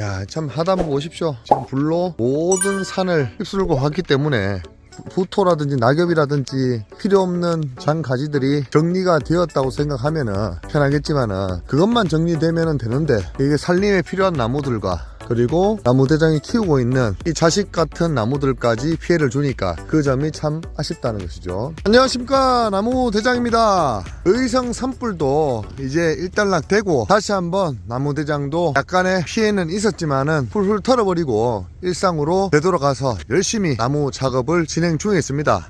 야, 참 하단부 보십시오. 지금 불로 모든 산을 휩쓸고 왔기 때문에 부토라든지 낙엽이라든지 필요없는 장가지들이 정리가 되었다고 생각하면은 편하겠지만은 그것만 정리되면 되는데 이게 산림에 필요한 나무들과 그리고 나무대장이 키우고 있는 이 자식 같은 나무들까지 피해를 주니까 그 점이 참 아쉽다는 것이죠. 안녕하십니까, 나무대장입니다. 의성 산불도 이제 일단락되고 다시 한번 나무대장도 약간의 피해는 있었지만은 훌훌 털어버리고 일상으로 되돌아가서 열심히 나무 작업을 진행 중에 있습니다.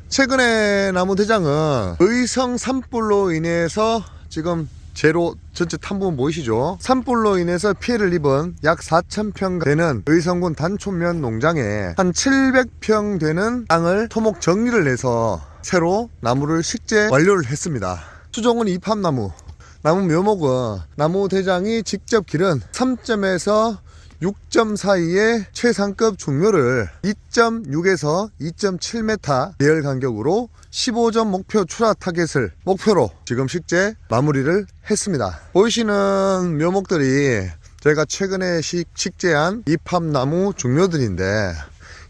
최근에 나무대장은 의성 산불로 인해서 지금 제로 전체 탐부분 보이시죠? 산불로 인해서 피해를 입은 약 4,000평 되는 의성군 단촌면 농장에 한 700평 되는 땅을 토목 정리를 해서 새로 나무를 식재 완료를 했습니다. 수종은 이팝나무, 나무 묘목은 나무대장이 직접 기른 3점에서 6점 사이의 최상급 중묘를 2.6에서 2.7m 대열 간격으로 15점 목표 출하 타겟을 목표로 지금 식재 마무리를 했습니다. 보이시는 묘목들이 제가 최근에 식재한 이팝나무 중묘들인데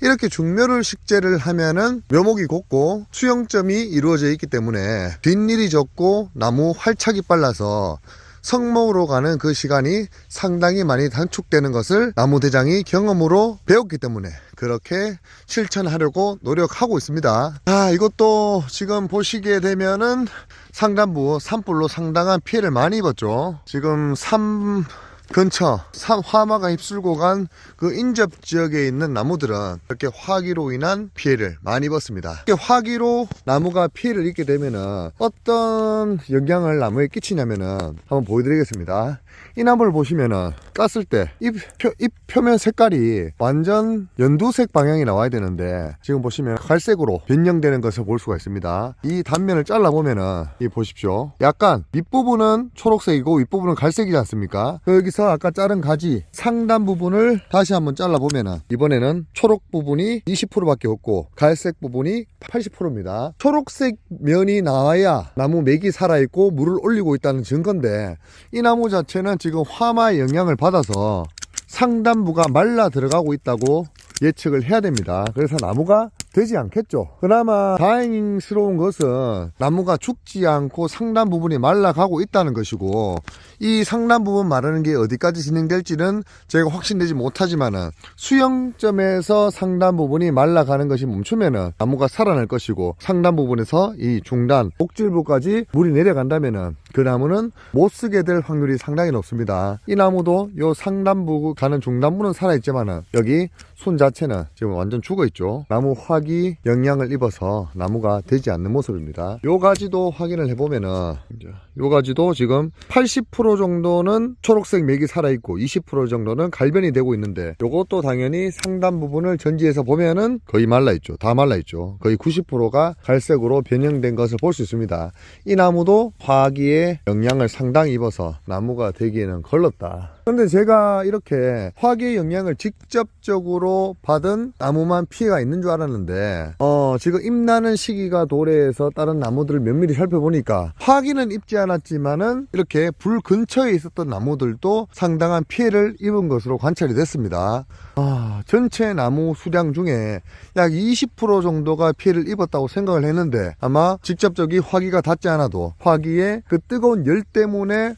이렇게 중묘를 식재를 하면은 묘목이 곱고 수영점이 이루어져 있기 때문에 뒷일이 적고 나무 활착이 빨라서 성목으로 가는 그 시간이 상당히 많이 단축되는 것을 나무대장이 경험으로 배웠기 때문에 그렇게 실천하려고 노력하고 있습니다. 이것도 지금 보시게 되면은 상단부 산불로 상당한 피해를 많이 입었죠. 지금 산 근처 화마가 휩쓸고 간 그 인접 지역에 있는 나무들은 이렇게 화기로 인한 피해를 많이 입었습니다. 이렇게 화기로 나무가 피해를 입게 되면은 어떤 영향을 나무에 끼치냐면은 한번 보여드리겠습니다. 이 나무를 보시면은 깠을 때 잎 표면 색깔이 완전 연두색 방향이 나와야 되는데 지금 보시면 갈색으로 변형되는 것을 볼 수가 있습니다. 이 단면을 잘라 보면은 이 보십시오. 약간 밑부분은 초록색이고 윗부분은 갈색이지 않습니까? 여기서 아까 자른 가지 상단 부분을 다시 한번 잘라 보면은 이번에는 초록 부분이 20%밖에 없고 갈색 부분이 80%입니다. 초록색 면이 나와야 나무 맥이 살아있고 물을 올리고 있다는 증거인데 이 나무 자체는 지금 화마의 영향을 받아서 상단부가 말라 들어가고 있다고 예측을 해야 됩니다. 그래서 나무가 되지 않겠죠. 그나마 다행스러운 것은 나무가 죽지 않고 상단 부분이 말라가고 있다는 것이고 이 상단 부분 마르는 게 어디까지 진행될지는 제가 확신되지 못하지만은 수영점에서 상단 부분이 말라가는 것이 멈추면은 나무가 살아날 것이고 상단 부분에서 이 중단 목질부까지 물이 내려간다면은 그 나무는 못 쓰게 될 확률이 상당히 높습니다. 이 나무도 요 상단부 가는 중단부는 살아있지만은 여기 손 자체는 지금 완전 죽어 있죠. 나무 화기 영향을 입어서 나무가 되지 않는 모습입니다. 요 가지도 확인을 해보면은 요 가지도 지금 80% 정도는 초록색 맥이 살아있고 20% 정도는 갈변이 되고 있는데 요것도 당연히 상단 부분을 전지해서 보면은 거의 말라있죠. 다 말라있죠. 거의 90%가 갈색으로 변형된 것을 볼 수 있습니다. 이 나무도 화기에 영향을 상당히 입어서 나무가 되기에는 걸렀다. 근데 제가 이렇게 화기의 영향을 직접적으로 받은 나무만 피해가 있는 줄 알았는데 지금 잎나는 시기가 도래해서 다른 나무들을 면밀히 살펴보니까 화기는 입지 않았지만은 이렇게 불 근처에 있었던 나무들도 상당한 피해를 입은 것으로 관찰이 됐습니다. 전체 나무 수량 중에 약 20% 정도가 피해를 입었다고 생각을 했는데 아마 직접적인 화기가 닿지 않아도 화기의 그 뜨거운 열 때문에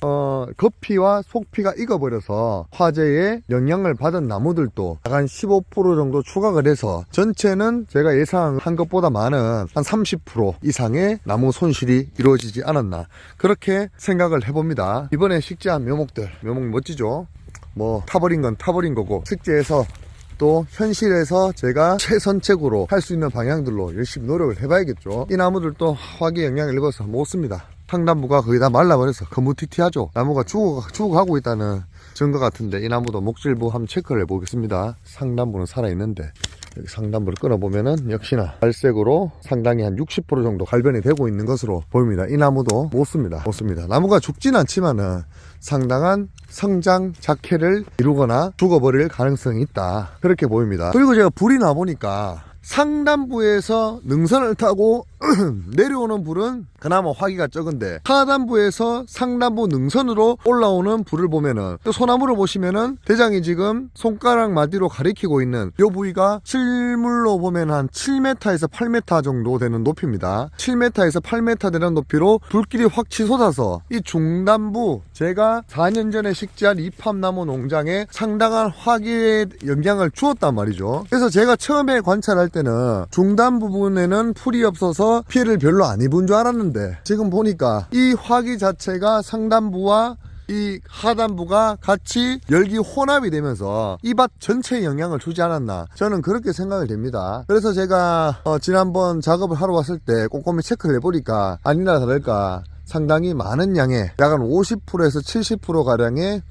겉피와 속피가 익어버려서 화재에 영향을 받은 나무들도 약 한 15% 정도 추가가 돼서 전체는 제가 예상한 것보다 많은 한 30% 이상의 나무 손실이 이루어지지 않았나 그렇게 생각을 해봅니다. 이번에 식재한 묘목 멋지죠? 뭐 타버린 건 타버린 거고 식재해서 또 현실에서 제가 최선책으로 할 수 있는 방향들로 열심히 노력을 해봐야겠죠. 이 나무들도 화기의 영향을 입어서 못 씁니다. 상단부가 거의 다 말라버려서 거무튀튀하죠. 나무가 죽어가고 있다는 증거 같은데 이 나무도 목질부 한번 체크를 해보겠습니다. 상단부는 살아있는데 여기 상단부를 끊어보면은 역시나 갈색으로 상당히 한 60% 정도 갈변이 되고 있는 것으로 보입니다. 이 나무도 못 씁니다. 나무가 죽진 않지만은 상당한 성장 자켓을 이루거나 죽어버릴 가능성이 있다 그렇게 보입니다. 그리고 제가 불이 나보니까 상단부에서 능선을 타고 내려오는 불은 그나마 화기가 적은데 하단부에서 상단부 능선으로 올라오는 불을 보면은 또 소나무를 보시면은 대장이 지금 손가락 마디로 가리키고 있는 이 부위가 실물로 보면 한 7m에서 8m 정도 되는 높이입니다. 7m에서 8m 되는 높이로 불길이 확 치솟아서 이 중단부, 제가 4년 전에 식재한 이팝나무 농장에 상당한 화기의 영향을 주었단 말이죠. 그래서 제가 처음에 관찰할 때는 중단 부분에는 풀이 없어서 피해를 별로 안 입은 줄 알았는데 지금 보니까 이 화기 자체가 상단부와 이 하단부가 같이 열기 혼합이 되면서 이 밭 전체에 영향을 주지 않았나, 저는 그렇게 생각이 됩니다. 그래서 제가 지난번 작업을 하러 왔을 때 꼼꼼히 체크를 해보니까 아니나 다를까 상당히 많은 양의 약 한 50%에서 70%가량의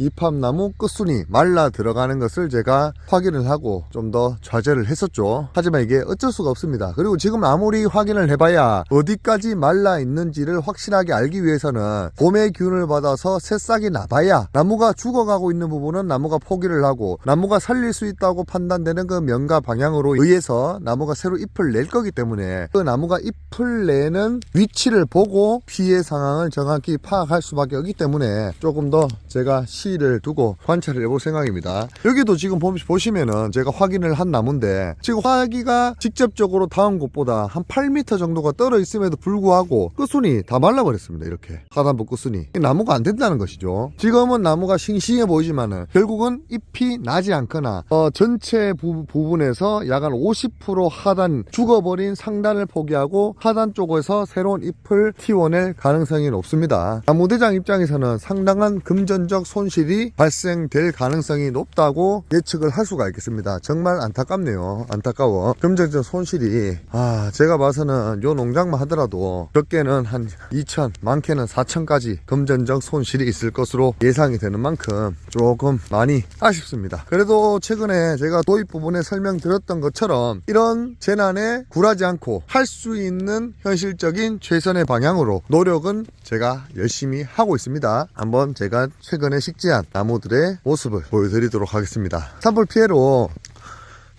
이팝나무 끝순이 말라 들어가는 것을 제가 확인을 하고 좀 더 좌절을 했었죠. 하지만 이게 어쩔 수가 없습니다. 그리고 지금 아무리 확인을 해봐야 어디까지 말라 있는지를 확실하게 알기 위해서는 봄의 기운을 받아서 새싹이 나봐야, 나무가 죽어가고 있는 부분은 나무가 포기를 하고 나무가 살릴 수 있다고 판단되는 그 면과 방향으로 의해서 나무가 새로 잎을 낼 거기 때문에 그 나무가 잎을 내는 위치를 보고 피해 상황을 정확히 파악할 수밖에 없기 때문에 조금 더 제가 시를 두고 관찰을 해볼 생각입니다. 여기도 지금 보시면은 제가 확인을 한 나무인데 지금 화기가 직접적으로 닿은 곳보다 한 8m 정도가 떨어 있음에도 불구하고 끝순이 다 말라버렸습니다. 이렇게 하단부 끝순이 나무가 안 된다는 것이죠. 지금은 나무가 싱싱해 보이지만은 결국은 잎이 나지 않거나 전체 부분에서 약 한 50% 하단, 죽어버린 상단을 포기하고 하단 쪽에서 새로운 잎을 틔워낼 가능성이 높습니다. 나무대장 입장에서는 상당한 금전적 손실이 발생될 가능성이 높다고 예측을 할 수가 있겠습니다. 정말 안타깝네요. 안타까워. 금전적 손실이 제가 봐서는 요 농장만 하더라도 적게는 한 2천, 많게는 4천까지 금전적 손실이 있을 것으로 예상이 되는 만큼 조금 많이 아쉽습니다. 그래도 최근에 제가 도입 부분에 설명드렸던 것처럼 이런 재난에 굴하지 않고 할 수 있는 현실적인 최선의 방향으로 노력은 제가 열심히 하고 있습니다. 한번 제가 최근에 식재한 나무들의 모습을 보여드리도록 하겠습니다. 산불 피해로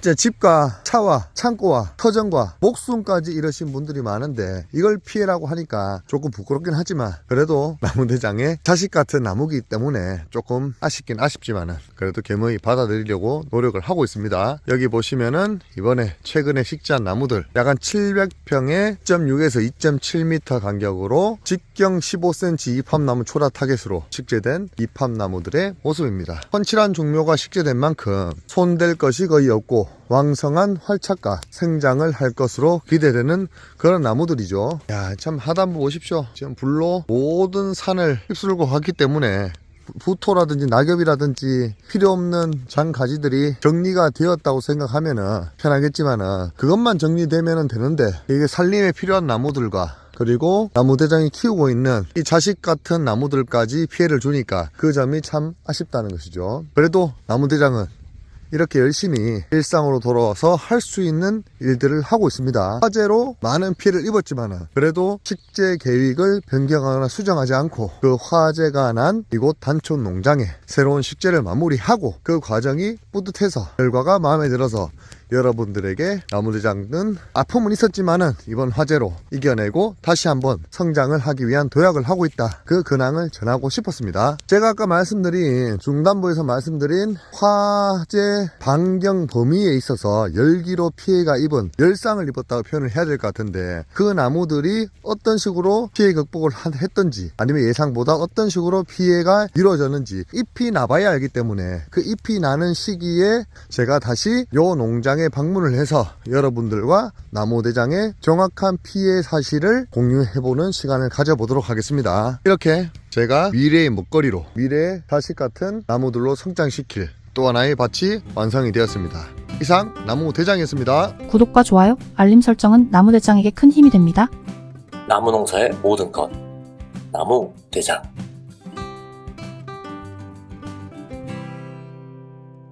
이제 집과 차와 창고와 터전과 목숨까지 잃으신 분들이 많은데 이걸 피해라고 하니까 조금 부끄럽긴 하지만 그래도 나무대장의 자식 같은 나무기 때문에 조금 아쉽긴 아쉽지만은 그래도 겸허히 받아들이려고 노력을 하고 있습니다. 여기 보시면은 이번에 최근에 식재한 나무들 약 한 700평에 2.6에서 2.7m 간격으로 직경 15cm 이팝나무 초라 타겟으로 식재된 이팝나무들의 모습입니다. 훤칠한 종묘가 식재된 만큼 손댈 것이 거의 없고 왕성한 활착과 생장을 할 것으로 기대되는 그런 나무들이죠. 야, 참 하단부 보십시오. 지금 불로 모든 산을 휩쓸고 갔기 때문에 부토라든지 낙엽이라든지 필요 없는 장가지들이 정리가 되었다고 생각하면은 편하겠지만은 그것만 정리되면 되는데 이게 살림에 필요한 나무들과 그리고 나무대장이 키우고 있는 이 자식 같은 나무들까지 피해를 주니까 그 점이 참 아쉽다는 것이죠. 그래도 나무대장은 이렇게 열심히 일상으로 돌아와서 할 수 있는 일들을 하고 있습니다. 화재로 많은 피해를 입었지만 그래도 식재 계획을 변경하거나 수정하지 않고 그 화재가 난 이곳 단촌 농장에 새로운 식재를 마무리하고 그 과정이 뿌듯해서 결과가 마음에 들어서 여러분들에게 나무대장은 아픔은 있었지만은 이번 화재로 이겨내고 다시 한번 성장을 하기 위한 도약을 하고 있다. 그 근황을 전하고 싶었습니다. 제가 아까 말씀드린 중단부에서 말씀드린 화재 반경 범위에 있어서 열기로 피해가 입은 열상을 입었다고 표현을 해야 될 것 같은데 그 나무들이 어떤 식으로 피해 극복을 했던지 아니면 예상보다 어떤 식으로 피해가 이루어졌는지 잎이 나봐야 알기 때문에 그 잎이 나는 시기에 제가 다시 요 농장에 방문을 해서 여러분들과 나무대장의 정확한 피해 사실을 공유해보는 시간을 가져보도록 하겠습니다. 이렇게 제가 미래의 먹거리로 미래의 자식 같은 나무들로 성장시킬 또 하나의 밭이 완성이 되었습니다. 이상 나무대장이었습니다. 구독과 좋아요, 알림 설정은 나무대장에게 큰 힘이 됩니다. 나무 농사의 모든 것 나무대장.